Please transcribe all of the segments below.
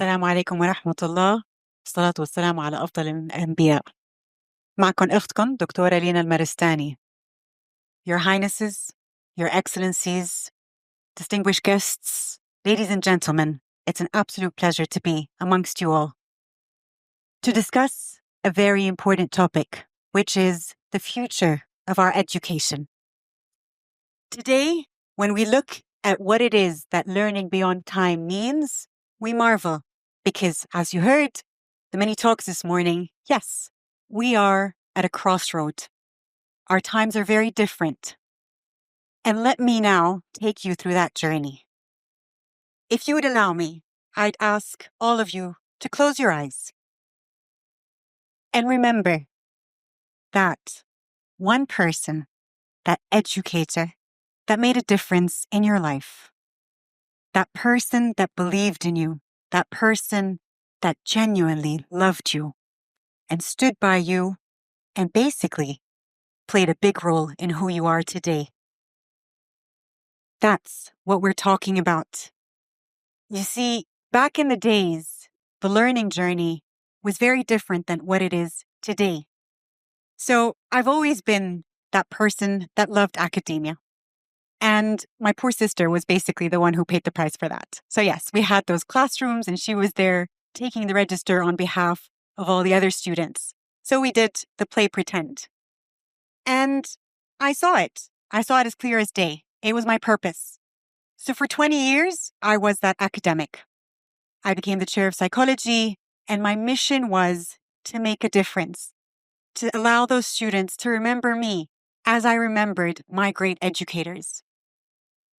السلام عليكم ورحمة الله. الصلاة والسلام على أفضل الأنبياء. معكم أختكم دكتورة لينا المرستاني. Your Highnesses, Your Excellencies, distinguished guests, ladies and gentlemen, it's an absolute pleasure to be amongst you all to discuss a very important topic, which is the future of our education. Today, when we look at what it is that learning beyond time means, we marvel because, as you heard, the many talks this morning, yes, we are at a crossroad. Our times are very different. And let me now take you through that journey. If you would allow me, I'd ask all of you to close your eyes and remember that one person, that educator, that made a difference in your life, that person that believed in you, that person that genuinely loved you and stood by you and basically played a big role in who you are today. That's what we're talking about. You see, back in the days, the learning journey was very different than what it is today. So I've always been that person that loved academia. And my poor sister was basically the one who paid the price for that. So yes, we had those classrooms and she was there taking the register on behalf of all the other students. So we did the play pretend. And I saw it. I saw it as clear as day. It was my purpose. So for 20 years, I was that academic. I became the chair of psychology, and my mission was to make a difference, to allow those students to remember me as I remembered my great educators.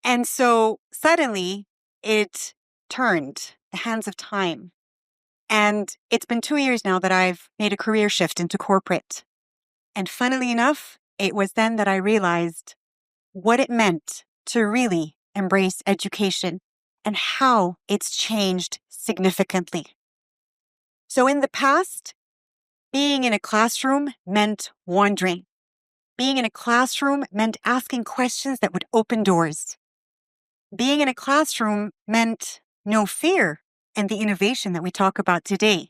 And so suddenly it turned the hands of time. And it's been 2 years now that I've made a career shift into corporate. And funnily enough, it was then that I realized what it meant to really embrace education and how it's changed significantly. So in the past, being in a classroom meant wandering. Being in a classroom meant asking questions that would open doors. Being in a classroom meant no fear and the innovation that we talk about today.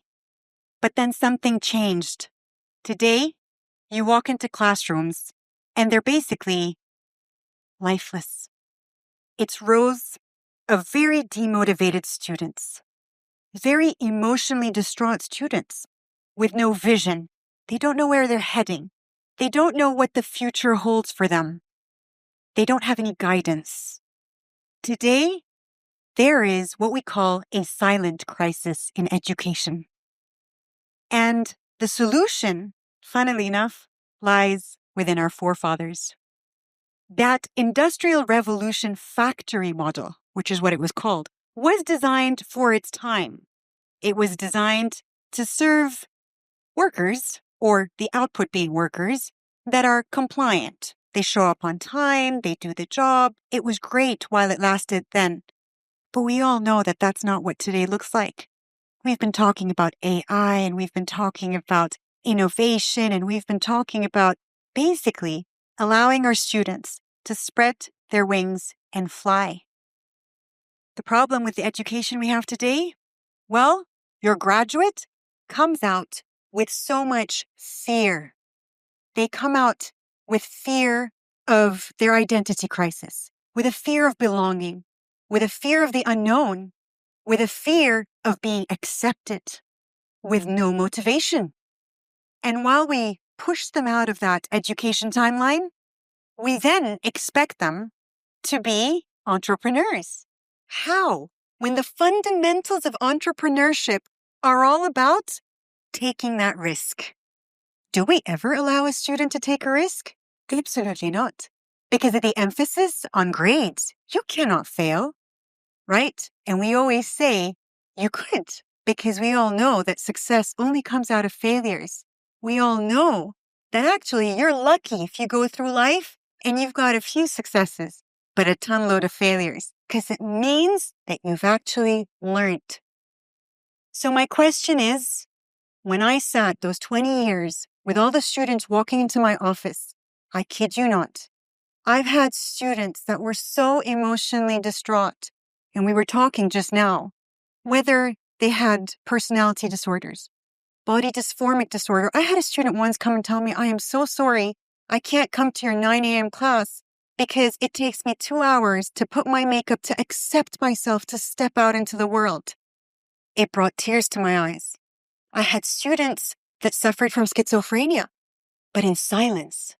But then something changed. Today, you walk into classrooms and they're basically lifeless. It's rows of very demotivated students, very emotionally distraught students with no vision. They don't know where they're heading. They don't know what the future holds for them. They don't have any guidance. Today, there is what we call a silent crisis in education. And the solution, funnily enough, lies within our forefathers. That Industrial Revolution factory model, which is what it was called, was designed for its time. It was designed to serve workers, or the output being workers, that are compliant. They show up on time, they do the job. It was great while it lasted then. But we all know that that's not what today looks like. We've been talking about AI, and we've been talking about innovation, and we've been talking about basically allowing our students to spread their wings and fly. The problem with the education we have today? Well, your graduate comes out with so much fear. They come out with fear of their identity crisis, with a fear of belonging, with a fear of the unknown, with a fear of being accepted, with no motivation. And while we push them out of that education timeline, we then expect them to be entrepreneurs. How? When the fundamentals of entrepreneurship are all about taking that risk. Do we ever allow a student to take a risk? Absolutely not. Because of the emphasis on grades, you cannot fail, right? And we always say, you could, because we all know that success only comes out of failures. We all know that actually you're lucky if you go through life and you've got a few successes, but a ton load of failures, because it means that you've actually learned. So my question is, when I sat those 20 years with all the students walking into my office, I kid you not, I've had students that were so emotionally distraught, and we were talking just now, whether they had personality disorders, body dysphoric disorder. I had a student once come and tell me, I am so sorry, I can't come to your 9 a.m. class because it takes me 2 hours to put my makeup, to accept myself, to step out into the world. It brought tears to my eyes. I had students that suffered from schizophrenia, but in silence.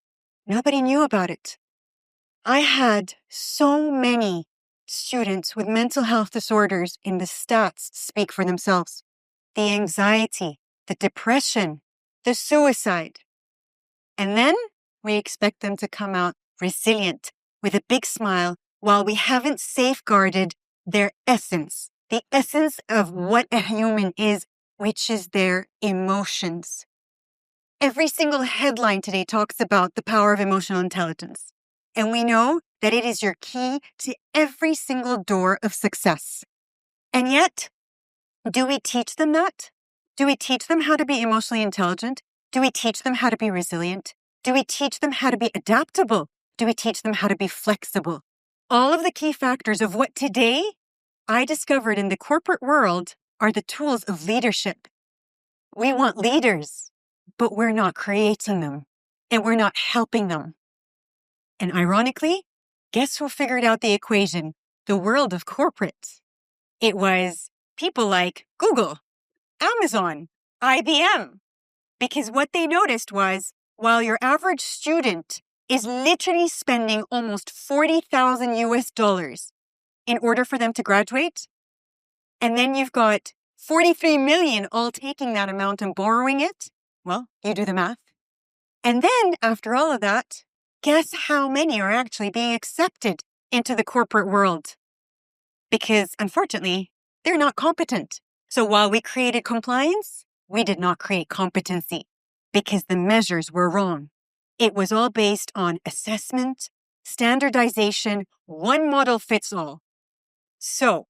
Nobody knew about it. I had so many students with mental health disorders, and the stats speak for themselves. The anxiety, the depression, the suicide. And then we expect them to come out resilient with a big smile while we haven't safeguarded their essence, the essence of what a human is, which is their emotions. Every single headline today talks about the power of emotional intelligence. And we know that it is your key to every single door of success. And yet, do we teach them that? Do we teach them how to be emotionally intelligent? Do we teach them how to be resilient? Do we teach them how to be adaptable? Do we teach them how to be flexible? All of the key factors of what today I discovered in the corporate world are the tools of leadership. We want leaders, but we're not creating them, and we're not helping them. And ironically, guess who figured out the equation? The world of corporate. It was people like Google, Amazon, IBM. Because what they noticed was, while your average student is literally spending almost $40,000 US in order for them to graduate, and then you've got 43 million all taking that amount and borrowing it, well, you do the math. And then after all of that, guess how many are actually being accepted into the corporate world? Because unfortunately, they're not competent. So while we created compliance, we did not create competency because the measures were wrong. It was all based on assessment, standardization, one model fits all. So,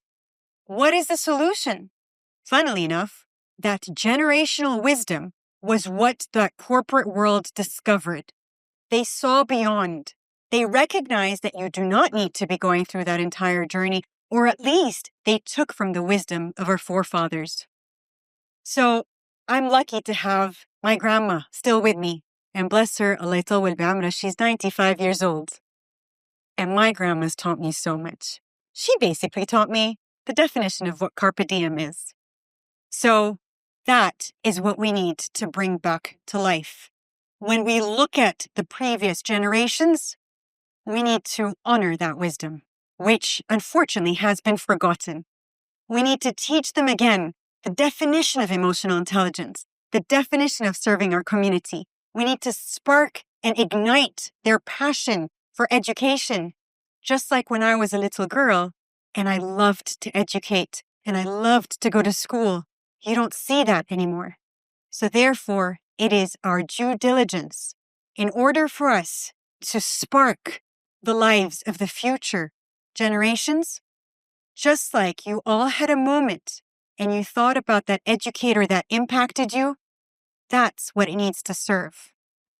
what is the solution? Funnily enough, that generational wisdom was what that corporate world discovered. They saw beyond. They recognized that you do not need to be going through that entire journey, or at least they took from the wisdom of our forefathers. So I'm lucky to have my grandma still with me. And bless her, Allah yطول بعمرها, she's 95 years old. And my grandma's taught me so much. She basically taught me the definition of what carpe diem is. So that is what we need to bring back to life. When we look at the previous generations, we need to honor that wisdom, which unfortunately has been forgotten. We need to teach them again the definition of emotional intelligence, the definition of serving our community. We need to spark and ignite their passion for education, just like when I was a little girl and I loved to educate and I loved to go to school. You don't see that anymore. So therefore, it is our due diligence in order for us to spark the lives of the future generations, just like you all had a moment and you thought about that educator that impacted you, that's what it needs to serve.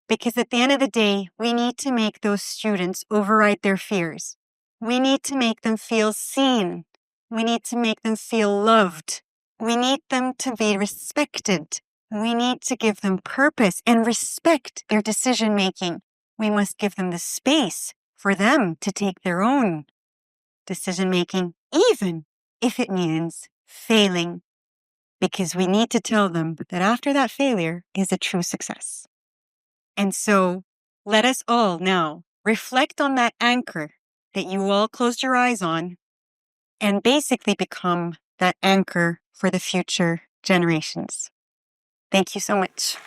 Because at the end of the day, we need to make those students override their fears. We need to make them feel seen. We need to make them feel loved. We need them to be respected. We need to give them purpose and respect their decision-making. We must give them the space for them to take their own decision-making, even if it means failing. Because we need to tell them that after that failure is a true success. And so let us all now reflect on that anchor that you all closed your eyes on and basically become that anchor for the future generations. Thank you so much.